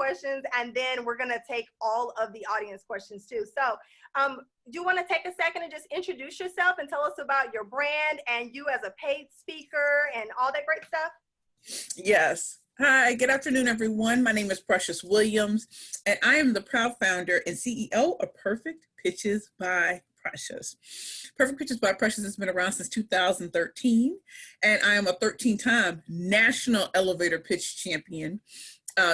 questions, and then we're going to take all of the audience questions too. So do you want to take a second and just introduce yourself and tell us about your brand and you as a paid speaker and all that great stuff? Yes. Hi, good afternoon, everyone. My name is Precious Williams, and I am the proud founder and CEO of Perfect Pitches by Precious. Perfect Pitches by Precious has been around since 2013, and I am a 13-time national elevator pitch champion.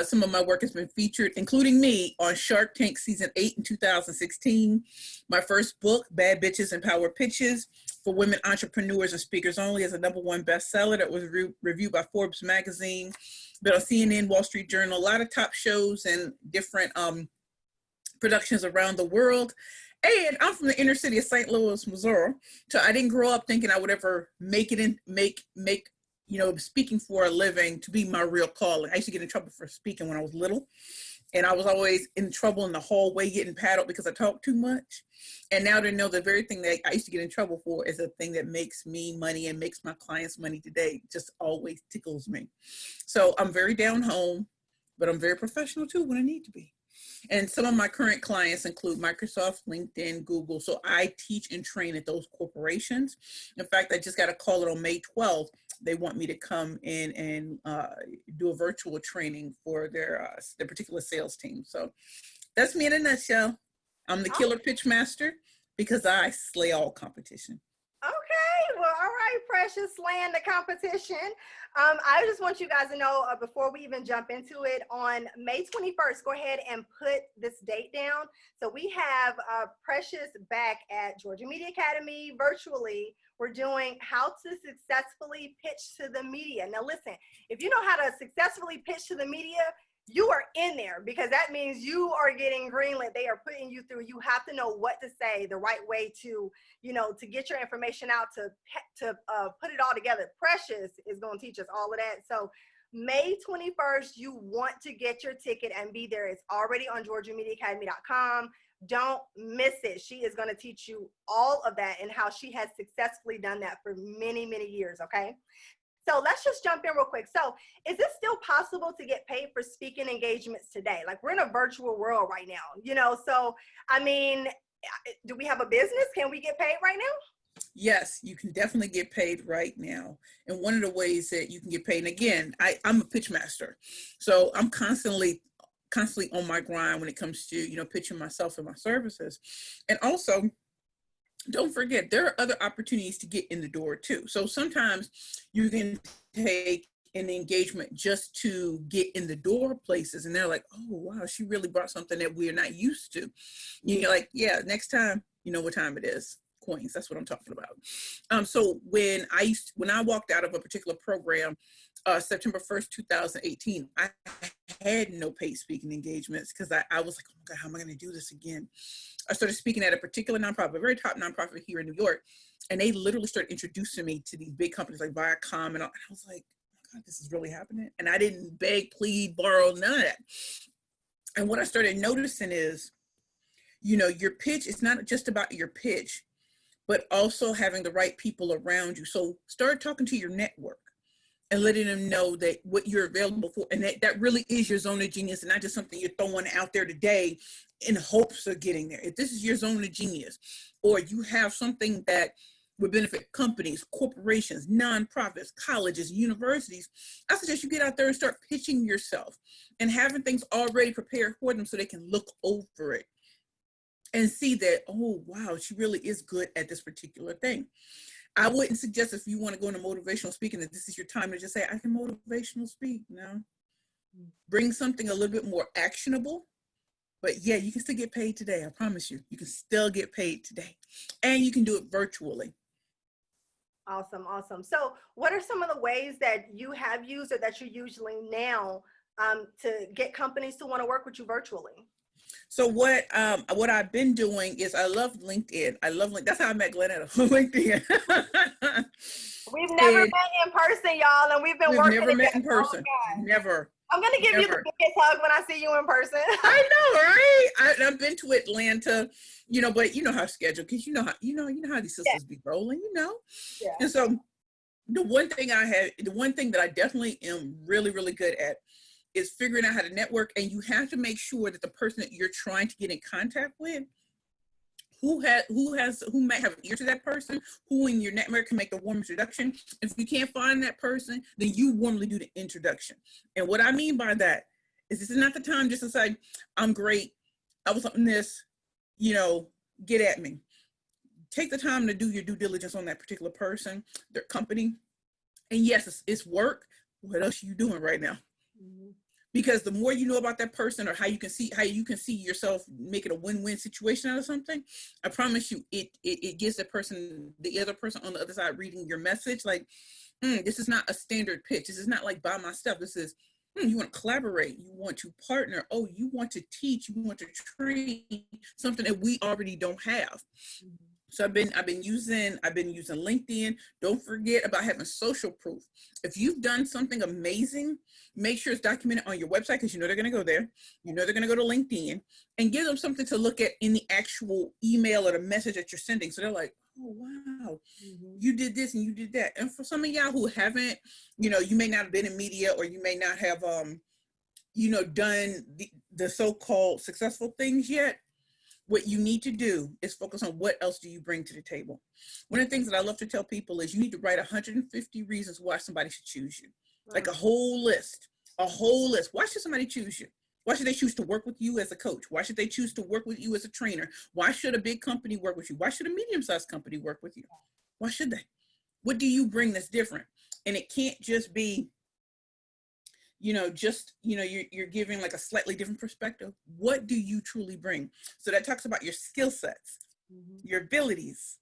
Some of my work has been featured, including me, on Shark Tank Season 8 in 2016. My first book, Bad Bitches and Power Pitches, for women entrepreneurs and speakers only, is a #1 bestseller that was reviewed by Forbes magazine. Been on CNN, Wall Street Journal, a lot of top shows and different productions around the world. And I'm from the inner city of St. Louis, Missouri. So I didn't grow up thinking I would ever make it in, make speaking for a living to be my real calling. I used to get in trouble for speaking when I was little. And I was always in trouble in the hallway getting paddled because I talked too much. And now to know the very thing that I used to get in trouble for is a thing that makes me money and makes my clients money today, just always tickles me. So I'm very down home, but I'm very professional too when I need to be. And some of my current clients include Microsoft, LinkedIn, Google. So I teach and train at those corporations. In fact, I just got a call on May 12th. They want me to come in and do a virtual training for their particular sales team. So that's me in a nutshell. I'm the killer pitch master because I slay all competition. Okay, well, all right, Precious, slaying the competition. I just want you guys to know before we even jump into it, on May 21st, go ahead and put this date down. So we have Precious back at Georgia Media Academy virtually. We're doing how to successfully pitch to the media. Now listen, if you know how to successfully pitch to the media, you are in there, because that means you are getting greenlit. They are putting you through. You have to know what to say, the right way to, to get your information out, to put it all together. Precious is going to teach us all of that. So May 21st, you want to get your ticket and be there. It's already on GeorgiaMediaAcademy.com. Don't miss it. She is going to teach you all of that and how she has successfully done that for many, many years. Okay. So let's just jump in real quick. So is it still possible to get paid for speaking engagements today? Like, we're in a virtual world right now, so, I mean, do we have a business? Can we get paid right now? Yes, you can definitely get paid right now. And one of the ways that you can get paid, and again, I'm a pitch master. So I'm constantly on my grind when it comes to, pitching myself and my services. And also, don't forget, there are other opportunities to get in the door too. So sometimes you can take an engagement just to get in the door places, and they're like, oh, wow, she really brought something that we're not used to. You're like, yeah, next time, you know what time it is. Coins, that's what I'm talking about. So when I walked out of a particular program, September 1st, 2018, I had no paid speaking engagements because I was like, oh my God, how am I going to do this again? I started speaking at a particular nonprofit, a very top nonprofit here in New York, and they literally started introducing me to these big companies like Viacom, and I was like, oh my God, this is really happening. And I didn't beg, plead, borrow, none of that. And what I started noticing is, your pitch is not just about your pitch, but also having the right people around you. So start talking to your network and letting them know that what you're available for, and that really is your zone of genius, and not just something you're throwing out there today in hopes of getting there. If this is your zone of genius, or you have something that would benefit companies, corporations, nonprofits, colleges, universities, I suggest you get out there and start pitching yourself and having things already prepared for them so they can look over it and see that, oh, wow, she really is good at this particular thing. I wouldn't suggest, if you want to go into motivational speaking, that this is your time to just say, I can motivational speak. No. Bring something a little bit more actionable. But yeah, you can still get paid today. I promise you, you can still get paid today. And you can do it virtually. Awesome, awesome. So what are some of the ways that you have used or that you're using now to get companies to want to work with you virtually? So what I've been doing is, I love LinkedIn. That's how I met GlenNeta, LinkedIn. We've never met in person, y'all, and we've working never met in together. person. Oh, never. I'm going to give you the biggest hug when I see you in person. I know, right? I've been to Atlanta, but you know how scheduled, because you know how these sisters be rolling, Yeah. And so the one thing that I definitely am really, really good at is figuring out how to network, and you have to make sure that the person that you're trying to get in contact with, who might have an ear to that person, who in your network can make a warm introduction. If you can't find that person, then you warmly do the introduction. And what I mean by that is, this is not the time just to say, I'm great, I was on this, get at me. Take the time to do your due diligence on that particular person, their company. And yes, it's work. What else are you doing right now? Mm-hmm. Because the more you know about that person, or how you can see yourself making a win-win situation out of something, I promise you, it gives the other person on the other side reading your message, like, this is not a standard pitch. This is not like buy my stuff. This is, you want to collaborate, you want to partner. Oh, you want to teach, you want to train something that we already don't have. Mm-hmm. So I've been using LinkedIn. Don't forget about having social proof. If you've done something amazing, make sure it's documented on your website, because they're going to go there. They're going to go to LinkedIn, and give them something to look at in the actual email or the message that you're sending. So they're like, oh, wow, mm-hmm. You did this and you did that. And for some of y'all who haven't, you may not have been in media, or you may not have, done the so-called successful things yet. What you need to do is focus on what else do you bring to the table. One of the things that I love to tell people is you need to write 150 reasons why somebody should choose you. Like a whole list. Why should somebody choose you? Why should they choose to work with you as a coach? Why should they choose to work with you as a trainer? Why should a big company work with you? Why should a medium-sized company work with you? Why should they? What do you bring that's different? And it can't just be, you're giving like a slightly different perspective. What do you truly bring? So that talks about your skill sets, mm-hmm. your abilities,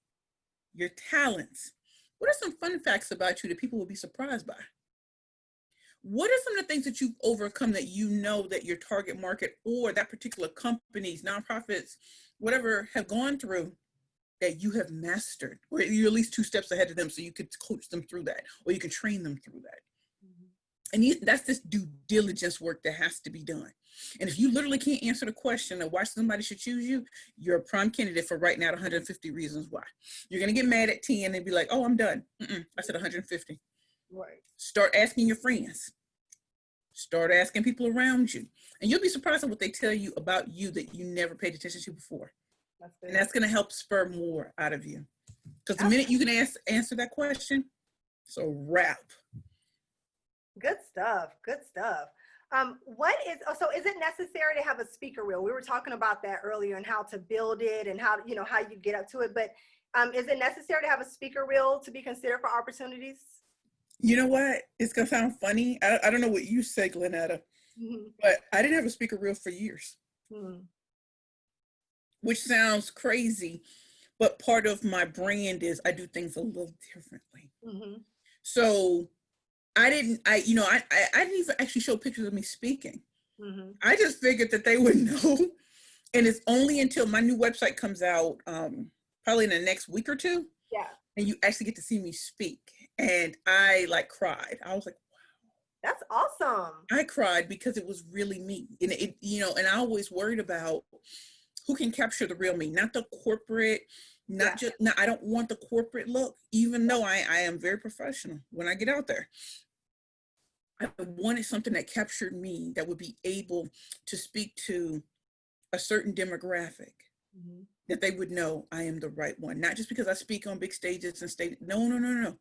your talents. What are some fun facts about you that people will be surprised by? What are some of the things that you've overcome that that your target market or that particular companies, nonprofits, whatever, have gone through that you have mastered, or you're at least 2 steps ahead of them, so you could coach them through that, or you can train them through that? And that's this due diligence work that has to be done. And if you literally can't answer the question of why somebody should choose you, you're a prime candidate for writing out 150 reasons why. You're going to get mad at 10 and be like, oh, I'm done. I said 150. Right. Start asking your friends. Start asking people around you. And you'll be surprised at what they tell you about you that you never paid attention to before. And that's going to help spur more out of you. Because the minute you can answer that question, it's a wrap. Good stuff. Good stuff. Is it necessary to have a speaker reel? We were talking about that earlier, and how to build it and how you get up to it. But is it necessary to have a speaker reel to be considered for opportunities? You know what? It's going to sound funny. I don't know what you say, GlenNeta, mm-hmm. but I didn't have a speaker reel for years, mm-hmm. which sounds crazy. But part of my brand is I do things a little differently. Mm-hmm. So I didn't even actually show pictures of me speaking. Mm-hmm. I just figured that they would know. And it's only until my new website comes out, probably in the next week or two. Yeah. And you actually get to see me speak. And I cried. I was like, wow. That's awesome. I cried because it was really me. And and I always worried about who can capture the real me, not the corporate, I don't want the corporate look, even though I am very professional when I get out there. I wanted something that captured me, that would be able to speak to a certain demographic, mm-hmm. that they would know I am the right one. Not just because I speak on big stages and no.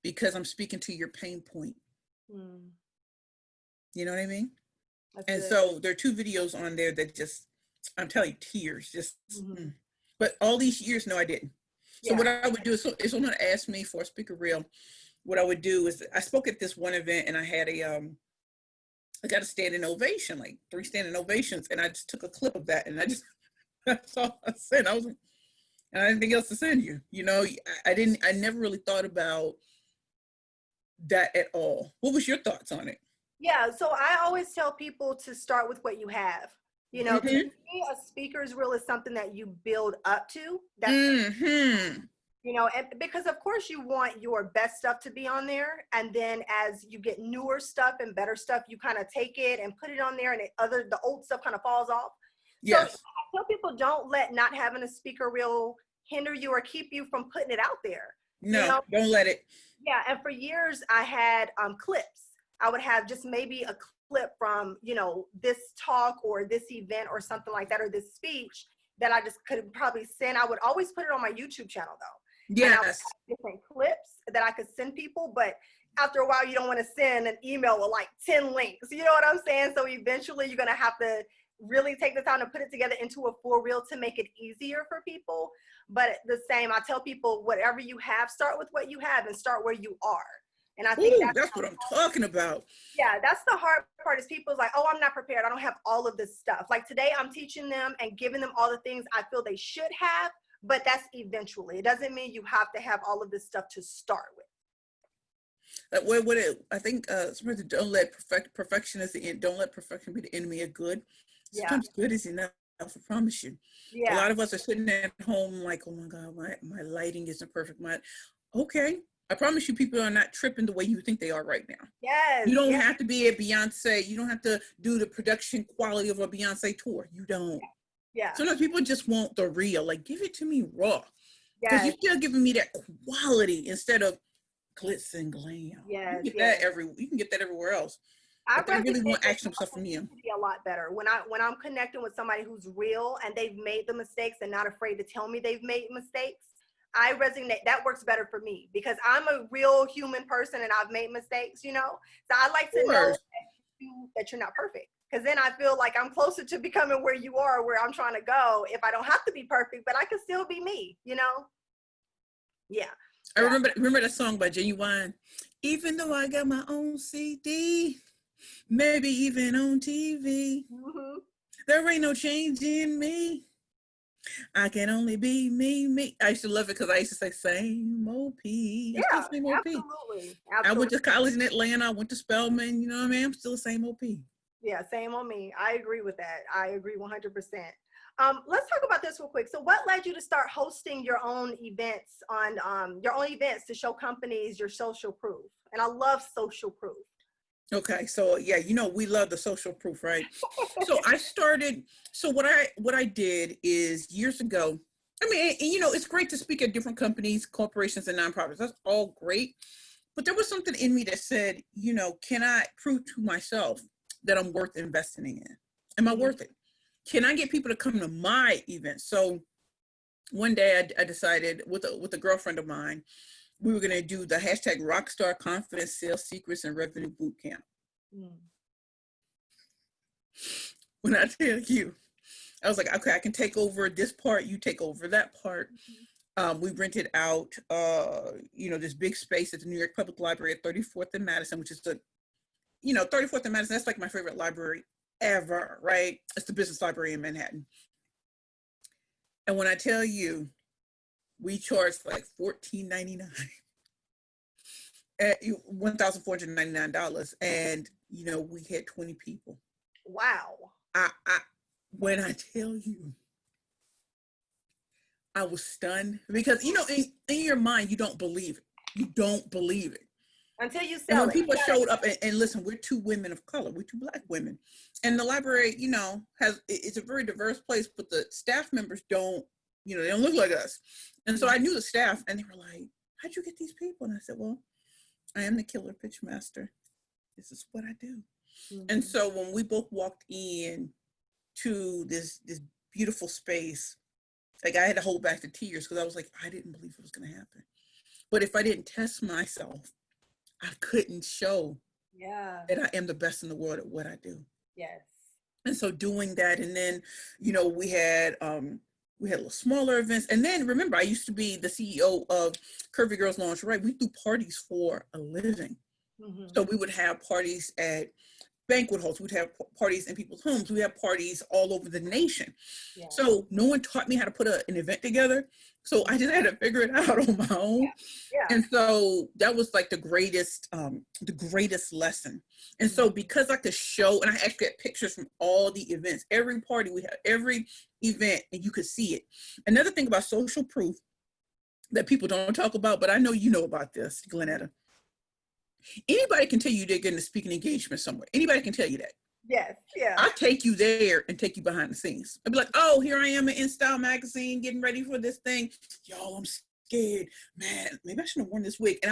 Because I'm speaking to your pain point. Mm. You know what I mean? That's so there are 2 videos on there that just, I'm telling you, tears, just, mm-hmm. But all these years, no, I didn't. So what I would do is, if someone asked me for a speaker reel, what I would do is, I spoke at this one event and I had I got a standing ovation, like 3 standing ovations. And I just took a clip of that, and that's all I said. I was like, and I didn't think else to send you. I never really thought about that at all. What was your thoughts on it? Yeah, so I always tell people to start with what you have. Mm-hmm. To me, a speaker's reel is something that you build up to. That's mm-hmm. And because of course you want your best stuff to be on there, and then as you get newer stuff and better stuff, you kind of take it and put it on there, and the old stuff kind of falls off. Yes. So I tell people, don't let not having a speaker reel hinder you or keep you from putting it out there. No, don't let it. Yeah, and for years I had clips. I would have just maybe a clip from, you know, this talk or this event or something like that, or this speech that I just could probably send. I would always put it on my YouTube channel though. And I would Yes. have different clips that I could send people, but after a while, you don't want to send an email with like 10 links. You know what I'm saying? So eventually you're going to have to really take the time to put it together into a full reel to make it easier for people. But the same, I tell people, whatever you have, start with what you have and start where you are. And I think that's what I'm talking about. Yeah, that's the hard part, is people's like, oh, I'm not prepared. I don't have all of this stuff. Like today, I'm teaching them and giving them all the things I feel they should have, but that's eventually. It doesn't mean you have to have all of this stuff to start with. I think don't let perfection is the end. Don't let perfection be the enemy of good. Sometimes good is enough. I promise you. A lot of us are sitting at home like, oh my God, my lighting isn't perfect. Okay. I promise you, people are not tripping the way you think they are right now. Yes. You don't have to be a Beyonce. You don't have to do the production quality of a Beyonce tour. You don't. Yeah. Sometimes people just want the real. Like, give it to me raw. Yes. Because you're still giving me that quality instead of glitz and glam. Yes. You can get that everywhere else. But they really want action stuff from you. Be a lot better when I'm connecting with somebody who's real and they've made the mistakes and not afraid to tell me they've made mistakes. I resonate. That works better for me because I'm a real human person and I've made mistakes, you know. So I like to know that you're not perfect, because then I feel like I'm closer to becoming where you are, where I'm trying to go. If I don't have to be perfect, but I can still be me, you know. Yeah. I remember that song by Genuine. Even though I got my own CD, maybe even on TV, there ain't no change in me. I can only be me. I used to love it because I used to say same OP. Yeah, same OP. Absolutely. I went to college in Atlanta. I went to Spelman. You know what I mean? I'm still the same OP. Yeah, same on me. I agree with that. I agree 100%. Let's talk about this real quick. So what led you to start hosting your own events to show companies your social proof? And I love social proof. Okay, so yeah, you know, we love the social proof, right? So what I did is years ago, I mean, you know, it's great to speak at different companies, corporations, and nonprofits. That's all great. But there was something in me that said, you know, can I prove to myself that I'm worth investing in? Am I worth it? Can I get people to come to my event? So one day I decided with a girlfriend of mine, we were going to do the hashtag Rockstar Confidence Sales Secrets and Revenue Bootcamp. When I tell you, I was like, okay, I can take over this part, you take over that part. We rented out, this big space at the New York Public Library at 34th and Madison, which is 34th and Madison, that's like my favorite library ever, right? It's the business library in Manhattan. And when I tell you, we charged like $1,499, $1,499, and we had 20 people. Wow. When I tell you, I was stunned because in your mind you don't believe it. You don't believe it until you sell and when it. people showed up and listen, we're two women of color, we're two Black women, and the library, it's a very diverse place, but the staff members don't. They don't look like us. And so I knew the staff and they were like, how'd you get these people? And I said, well, I am the killer pitch master. This is what I do. And so when we both walked in to this beautiful space, like I had to hold back the tears because I was like, I didn't believe it was going to happen. But if I didn't test myself, I couldn't show that I am the best in the world at what I do. Yes. And so doing that, and then, we had little smaller events. And then remember, I used to be the CEO of Curvy Girls Lingerie. We do parties for a living. So we would have parties at banquet halls. We'd have parties in people's homes. We have parties all over the nation. Yeah. So no one taught me how to put an event together. So I just had to figure it out on my own. Yeah. And so that was like the greatest lesson. And so because I could show, and I actually had pictures from all the events, every party we had, every event, and you could see it. Another thing about social proof that people don't talk about, but I know you know about this, GlenNeta. Anybody can tell you they're getting a speaking engagement somewhere. Anybody can tell you that. Yes, yeah. I'll take you there and take you behind the scenes. I'll be like, oh, here I am in InStyle magazine getting ready for this thing. Y'all, I'm scared. Man, maybe I shouldn't have worn this wig. And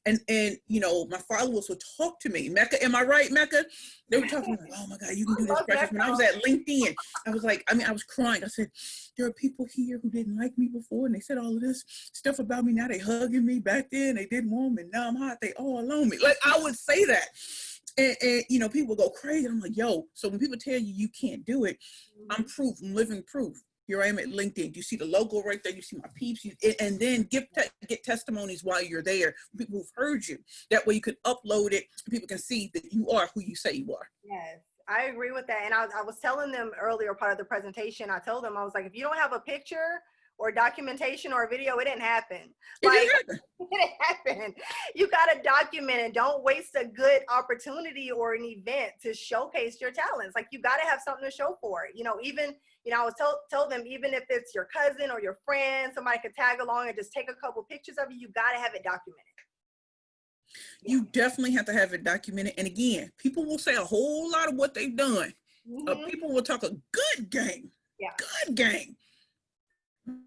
And you know, my followers would talk to me. Mecca, am I right, Mecca? They were talking like, oh my God, you can do this, Precious. When I was at LinkedIn, I was like, I was crying. I said, there are people here who didn't like me before, and they said all of this stuff about me. Now they hugging me. Back then they didn't want me. Now I'm hot. They all alone me. Like, I would say that. And you know, people go crazy. I'm like, yo, so when people tell you can't do it, I'm proof, I'm living proof. Here I am at LinkedIn. You see the logo right there. You see my peeps. And then get testimonies while you're there. People who've heard you. That way you can upload it. People can see that you are who you say you are. Yes, I agree with that. And I was telling them earlier, part of the presentation, I told them, I was like, if you don't have a picture or documentation or a video, it didn't happen. Like, it didn't happen. You got to document it. Don't waste a good opportunity or an event to showcase your talents. Like, you got to have something to show for it. You know, even, you know, I was told them, even if it's your cousin or your friend, somebody could tag along and just take a couple pictures of you, you got to have it documented. You definitely have to have it documented. And again, people will say a whole lot of what they've done. People will talk a good game. Yeah. Good game.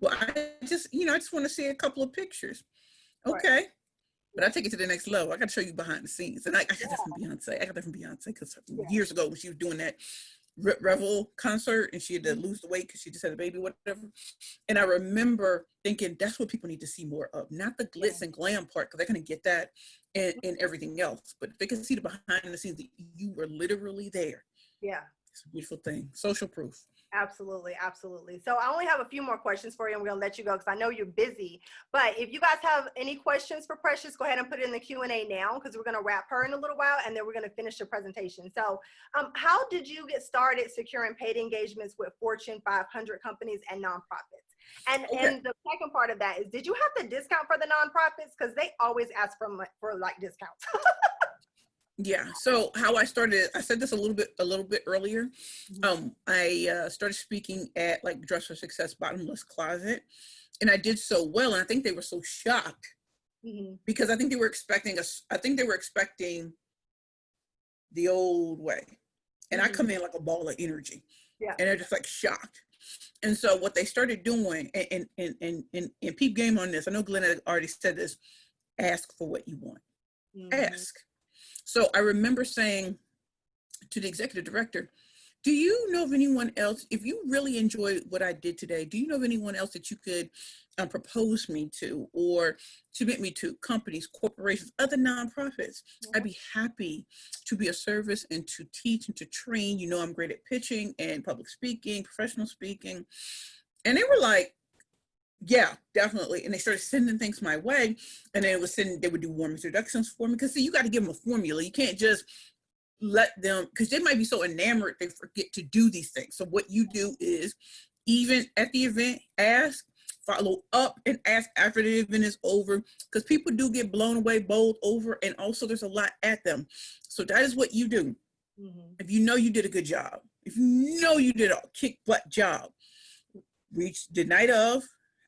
Well, I just want to see a couple of pictures. Okay. Right. But I take it to the next level. I got to show you behind the scenes. And I got that from Beyonce. I got that from Beyonce because years ago when she was doing that Revel concert and she had to lose the weight because she just had a baby, whatever. And I remember thinking that's what people need to see more of, not the glitz and glam part, because they're going to get that and everything else. But if they can see the behind the scenes, that you were literally there. Yeah. It's a beautiful thing. Social proof. Absolutely. Absolutely. So I only have a few more questions for you, and we're going to let you go because I know you're busy. But if you guys have any questions for Precious, go ahead and put it in the Q&A now, because we're going to wrap her in a little while, and then we're going to finish the presentation. So how did you get started securing paid engagements with Fortune 500 companies and nonprofits? And the second part of that is, did you have to discount for the nonprofits? Because they always ask for like discounts. Yeah. So how I started, I said this a little bit earlier. I started speaking at like Dress for Success Bottomless Closet, and I did so well. And I think they were so shocked because I think they were expecting the old way. And I come in like a ball of energy. Yeah. And they're just like shocked. And so what they started doing, and peep game on this, I know GlenNeta already said this, ask for what you want. Ask. So I remember saying to the executive director, do you know of anyone else, if you really enjoy what I did today, do you know of anyone else that you could propose me to or submit me to, companies, corporations, other nonprofits? I'd be happy to be of service and to teach and to train. You know, I'm great at pitching and public speaking, professional speaking. And they were like, yeah, definitely. And they started sending things my way, and then they would do warm introductions for me. Because see, you got to give them a formula. You can't just let them, because they might be so enamored they forget to do these things. So what you do is, even at the event, ask, follow up, and ask after the event is over, because people do get blown away, bowled over, and also there's a lot at them. So that is what you do. If you know you did a good job, if you know you did a kick butt job, reach the night of,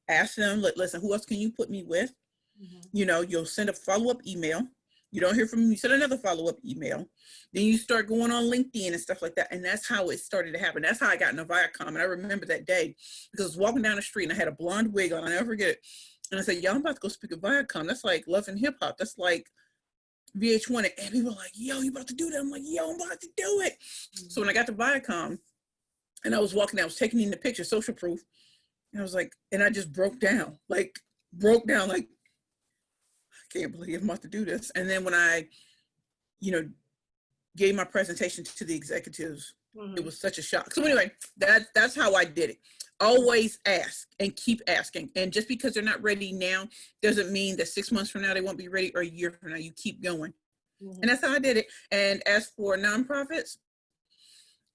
ask them, listen, who else can you put me with? You know, you'll send a follow-up email. You don't hear from them, you send another follow-up email. Then you start going on LinkedIn and stuff like that. And that's how it started to happen. That's how I got into Viacom. And I remember that day because I was walking down the street and I had a blonde wig on. I'll never forget it. And I said, yo, I'm about to go speak at Viacom. That's like Love and Hip Hop. That's like VH1. And people were like, yo, you about to do that? I'm like, yo, I'm about to do it. So when I got to Viacom and I was walking, I was taking in the picture, social proof. And I was like, and I just broke down, like, I can't believe I'm about to do this. And then when I, gave my presentation to the executives, it was such a shock. So anyway, that's how I did it. Always ask and keep asking. And just because they're not ready now, doesn't mean that 6 months from now, they won't be ready, or a year from now, you keep going. And that's how I did it. And as for nonprofits,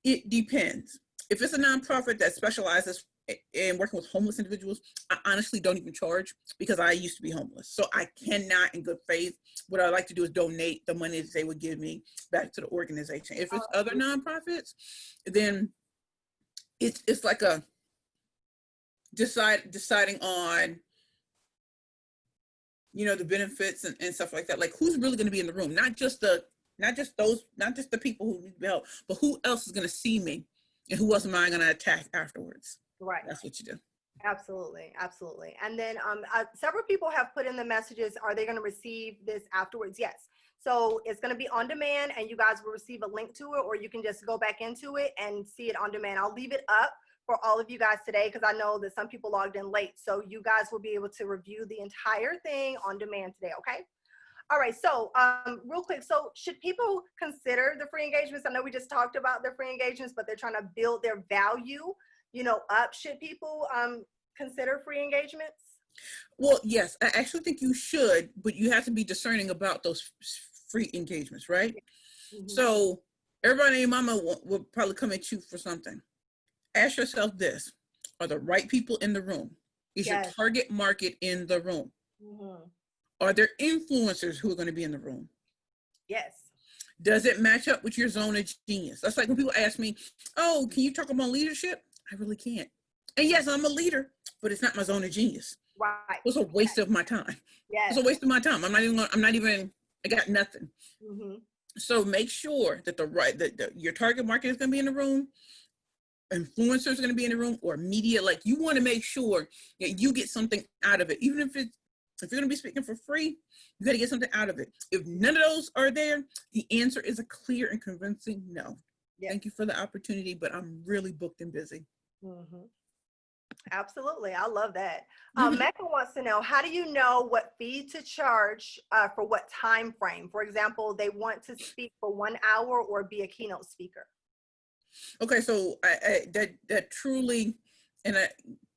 it depends. If it's a nonprofit that specializes in working with homeless individuals, I honestly don't even charge because I used to be homeless. So I cannot, in good faith, what I like to do is donate the money that they would give me back to the organization. If it's other nonprofits, then it's like a deciding on, the benefits and stuff like that. Like, who's really going to be in the room? Not just the people who need help, but who else is going to see me and who else am I going to attack afterwards? Right. That's what you do. Absolutely, absolutely. And then several people have put in the messages, are they going to receive this afterwards? Yes. So it's going to be on demand and you guys will receive a link to it, or you can just go back into it and see it on demand. I'll leave it up for all of you guys today because I know that some people logged in late. So you guys will be able to review the entire thing on demand today, okay? All right, so real quick, so should people consider the free engagements? I know we just talked about the free engagements, but they're trying to build their value, up. Should people consider free engagements? Well, yes, I actually think you should, but you have to be discerning about those free engagements, right? Mhm. So everybody and mama will probably come at you for something. Ask yourself this: are the right people in the room? Is your Yes. target market in the room? Mhm. Are there influencers who are going to be in the room? Yes. Does it match up with your zone of genius? That's like when people ask me, oh, can you talk about leadership? I really can't. And yes, I'm a leader, but it's not my zone of genius. Right. It's a waste of my time. It's Yes. a waste of my time. I got nothing. Mhm. So make sure that your target market is going to be in the room, influencers are going to be in the room, or media. Like, you want to make sure that you get something out of it. Even if you're going to be speaking for free, you got to get something out of it. If none of those are there, the answer is a clear and convincing no. Yes. Thank you for the opportunity, but I'm really booked and busy. Mhm. Absolutely. I love that. Mecca wants to know, how do you know what fee to charge for what time frame? For example, they want to speak for 1 hour or be a keynote speaker. Okay, so that truly, and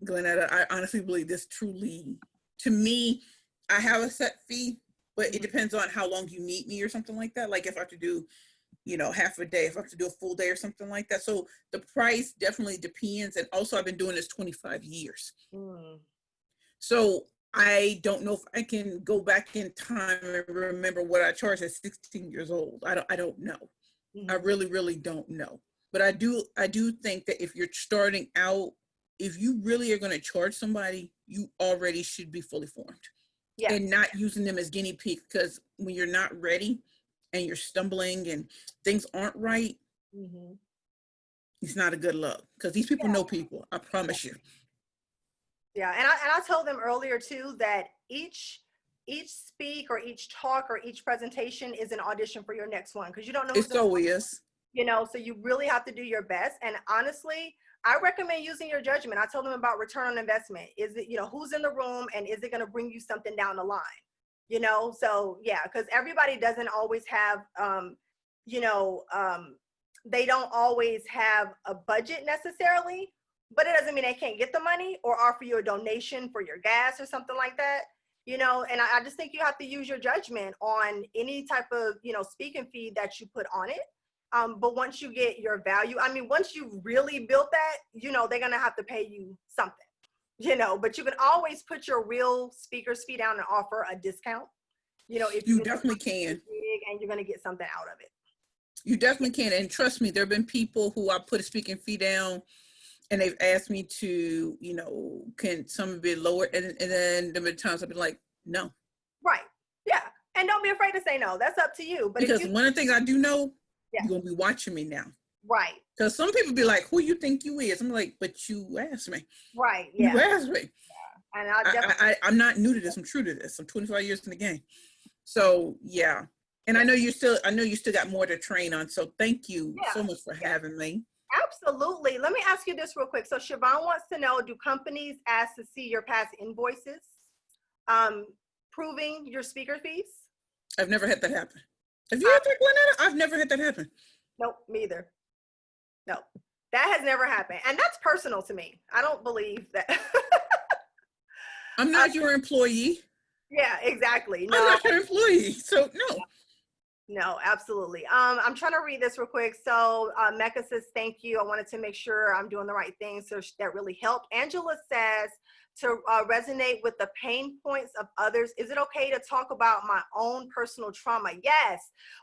GlenNeta, I honestly believe this truly, to me, I have a set fee, but it depends on how long you need me or something like that. Like if I have to do, half a day, if I have to do a full day or something like that. So the price definitely depends. And also I've been doing this 25 years. Mm. So I don't know if I can go back in time and remember what I charged at 16 years old. I don't know. I really, really don't know. But I do think that if you're starting out, if you really are going to charge somebody, you already should be fully formed. Yeah. And not using them as guinea pigs, because when you're not ready and you're stumbling and things aren't right, it's not a good look, because these people know people. I promise you. Yeah, and I told them earlier too that each speak or each talk or each presentation is an audition for your next one, because you don't know It who's in so is. so you really have to do your best. And honestly, I recommend using your judgment. I told them about return on investment. Is it, who's in the room and is it going to bring you something down the line? So yeah, because everybody doesn't always have, they don't always have a budget necessarily, but it doesn't mean they can't get the money or offer you a donation for your gas or something like that. And I just think you have to use your judgment on any type of, speaking fee that you put on it. But once you get your value, once you really built that, they're going to have to pay you something, but you can always put your real speaker's fee down and offer a discount, if You you definitely can. and you're going to get something out of it. You definitely can. And trust me, there have been people who I put a speaking fee down and they've asked me to, can some of it lower? And then there have been times I've been like, no. Right. Yeah. And don't be afraid to say no. That's up to you. But because one of the things I do know, yeah, you're going to be watching me now. Right. Because some people be like, who you think you is? I'm like, but you asked me. Right. Yeah. You asked me. Yeah. And I'm not new to this. I'm true to this. I'm 25 years in the game. So yeah. And I know you still got more to train on. So thank you so much for having me. Absolutely. Let me ask you this real quick. So Siobhan wants to know, do companies ask to see your past invoices, proving your speaker fees? I've never had that happen. Have you had that, GlenNeta? I've never had that happen. Nope, me either. No, that has never happened. And that's personal to me. I don't believe that. I'm not your employee. Yeah, exactly. No. I'm not your employee. So no. No, absolutely. I'm trying to read this real quick. So Mecca says, thank you. I wanted to make sure I'm doing the right thing. So that really helped. Angela says, to resonate with the pain points of others, is it okay to talk about my own personal trauma? Yes.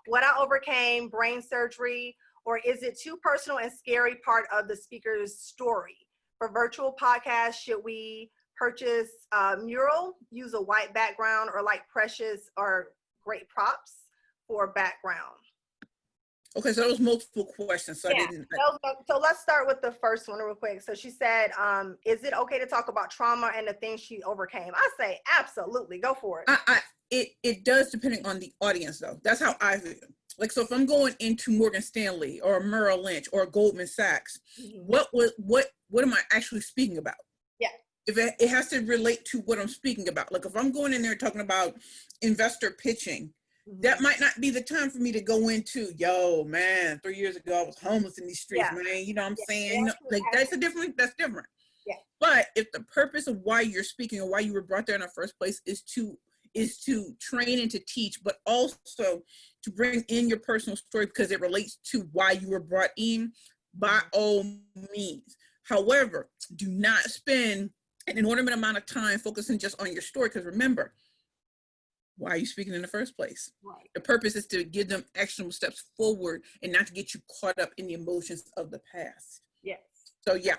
What I overcame, brain surgery, or is it too personal and scary part of the speaker's story? For virtual podcasts, should we purchase a mural, use a white background, or like Precious or great props for background? Okay, so that was multiple questions. So I Yeah. didn't. So let's start with the first one real quick. So she said, is it okay to talk about trauma and the things she overcame? I say absolutely. Go for it. It does, depending on the audience, though. That's how I feel. Like, so if I'm going into Morgan Stanley or Merrill Lynch or Goldman Sachs, what am I actually speaking about? Yeah. If it has to relate to what I'm speaking about. Like if I'm going in there talking about investor pitching, that might not be the time for me to go into, yo, man, 3 years ago, I was homeless in these streets, Yeah. man. You know what I'm saying? Yeah, You know, like that's different. Yeah. But if the purpose of why you're speaking or why you were brought there in the first place is to train and to teach, but also to bring in your personal story because it relates to why you were brought in, by all means. However, do not spend an inordinate amount of time focusing just on your story, because remember, why are you speaking in the first place? Right. The purpose is to give them actionable steps forward and not to get you caught up in the emotions of the past. Yes. So yeah.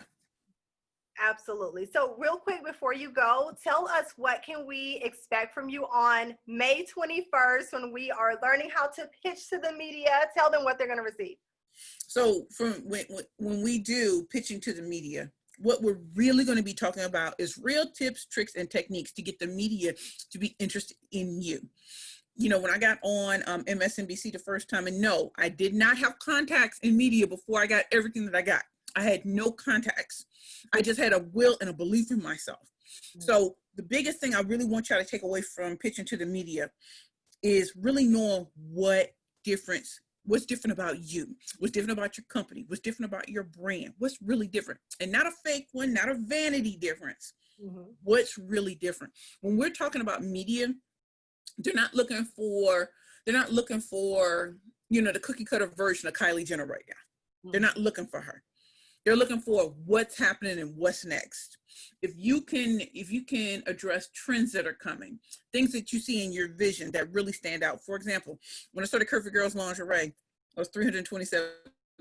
Absolutely. So real quick before you go, tell us what can we expect from you on May 21st when we are learning how to pitch to the media. Tell them what they're going to receive. So from when we do pitching to the media, what we're really going to be talking about is real tips, tricks, and techniques to get the media to be interested in you. You know, when I got on MSNBC the first time, and no, I did not have contacts in media before I got everything that I got. I had no contacts. I just had a will and a belief in myself. So the biggest thing I really want y'all to take away from pitching to the media is really knowing what's different about you, what's different about your company, what's different about your brand, what's really different, and not a fake one, not a vanity difference. What's really different. When we're talking about media, they're not looking for, you know, the cookie cutter version of Kylie Jenner right now. They're not looking for her. They're looking for what's happening and what's next. If you can address trends that are coming, things that you see in your vision that really stand out. For example, when I started Curvy Girls Lingerie, I was 327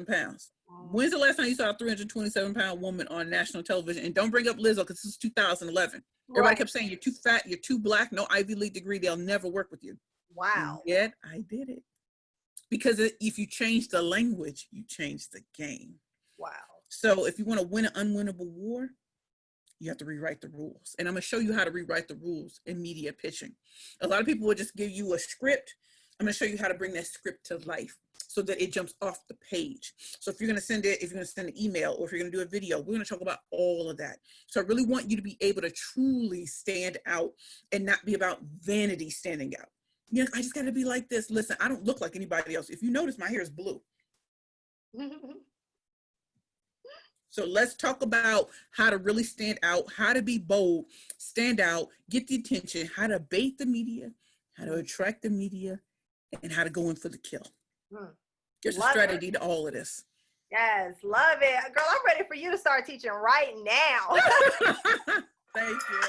pounds. When's the last time you saw a 327-pound woman on national television? And don't bring up Lizzo because this is 2011. Everybody kept saying, you're too fat, you're too black, no Ivy League degree, they'll never work with you. Wow. And yet I did it. Because if you change the language, you change the game. Wow. So if you want to win an unwinnable war, you have to rewrite the rules. And I'm going to show you how to rewrite the rules in media pitching. A lot of people will just give you a script. I'm going to show you how to bring that script to life so that it jumps off the page. So if you're going to send an email, or if you're going to do a video, we're going to talk about all of that. So I really want you to be able to truly stand out and not be about vanity standing out. You know, I just got to be like this. Listen, I don't look like anybody else. If you notice, my hair is blue. So let's talk about how to really stand out, how to be bold, stand out, get the attention, how to bait the media, how to attract the media, and how to go in for the kill. There's a strategy to all of this. Yes, love it. Girl, I'm ready for you to start teaching right now. Thank you.